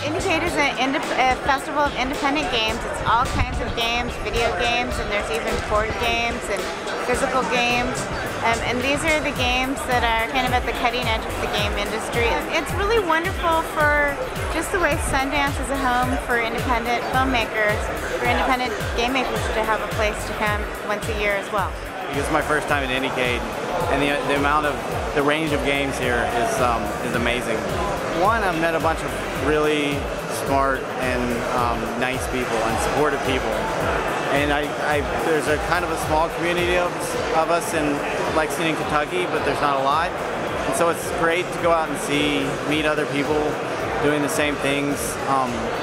IndieCade is a festival of independent games. It's all kinds of games, video games, and there's even board games and physical games. And these are the games that are kind of at the cutting edge of the game industry. It's really wonderful for just the way Sundance is a home for independent filmmakers, for independent game makers to have a place to come once a year as well. It's my first time at IndieCade, and the range of games here is amazing. One, I've met a bunch of really smart and nice people and supportive people, and there's a kind of a small community of us in Lexington, Kentucky, but there's not a lot, and so it's great to go out and meet other people doing the same things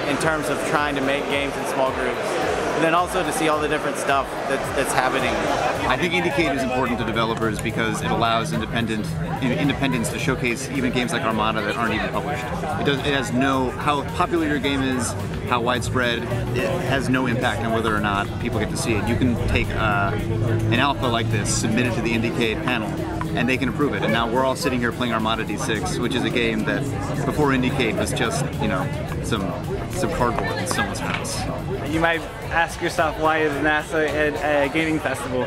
in terms of trying to make games in small groups. And then also to see all the different stuff that's happening. I think IndieCade is important to developers because it allows independents to showcase even games like Armada that aren't even published. It has how popular your game is, how widespread, it has no impact on whether or not people get to see it. You can take an alpha like this, submit it to the IndieCade panel, and they can approve it. And now we're all sitting here playing Armada D6, which is a game that before IndieCade was just, some cardboard in someone's house. You might ask yourself, why is NASA a gaming festival?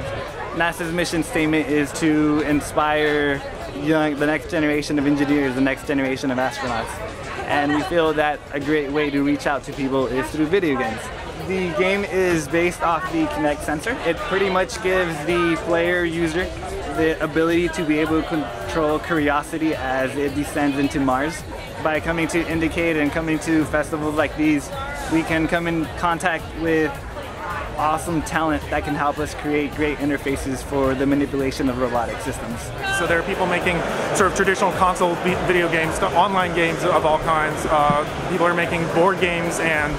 NASA's mission statement is to inspire the next generation of engineers, the next generation of astronauts. And we feel that a great way to reach out to people is through video games. The game is based off the Kinect sensor. It pretty much gives the player user the ability to be able to control Curiosity as it descends into Mars. By coming to IndieCade and coming to festivals like these, we can come in contact with awesome talent that can help us create great interfaces for the manipulation of robotic systems. So there are people making sort of traditional console video games, online games of all kinds. People are making board games and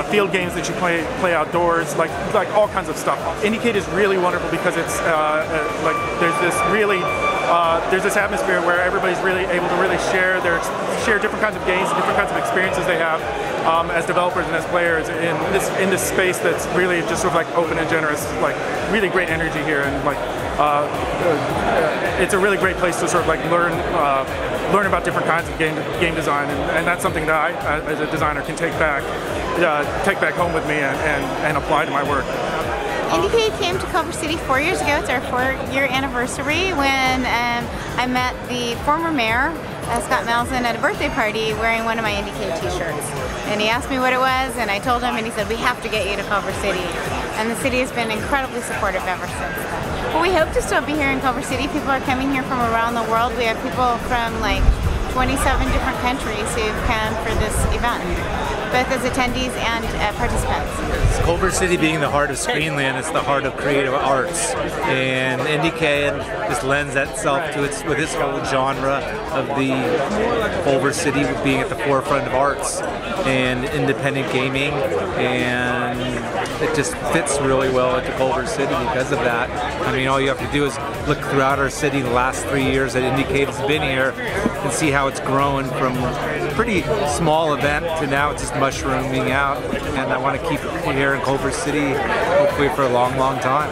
field games that you play outdoors, like all kinds of stuff. IndieCade is really wonderful because it's there's this atmosphere where everybody's really able to really share different kinds of games, different kinds of experiences they have as developers and as players in this space that's really just sort of like open and generous, like really great energy here, and it's a really great place to sort of like learn about different kinds of game design, and that's something that I, as a designer, can take back home with me and apply to my work. IndieCade came to Culver City 4 years ago. It's our 4-year anniversary when I met the former mayor, Scott Malzahn, at a birthday party wearing one of my IndieCade t-shirts. And he asked me what it was, and I told him, and he said, we have to get you to Culver City. And the city has been incredibly supportive ever since then. Well, we hope to still be here in Culver City. People are coming here from around the world. We have people from like 27 different countries who've come for this event, both as attendees and participants. Culver City being the heart of Screenland, it's the heart of creative arts, and IndieCade just lends itself to with its whole genre of the Culver City being at the forefront of arts and independent gaming, and it just fits really well into Culver City because of that. I mean, all you have to do is look throughout our city the last 3 years that IndieCade has been here and see how it's grown from a pretty small event to now it's just mushrooming out, and I want to keep it here in Culver City hopefully for a long, long time.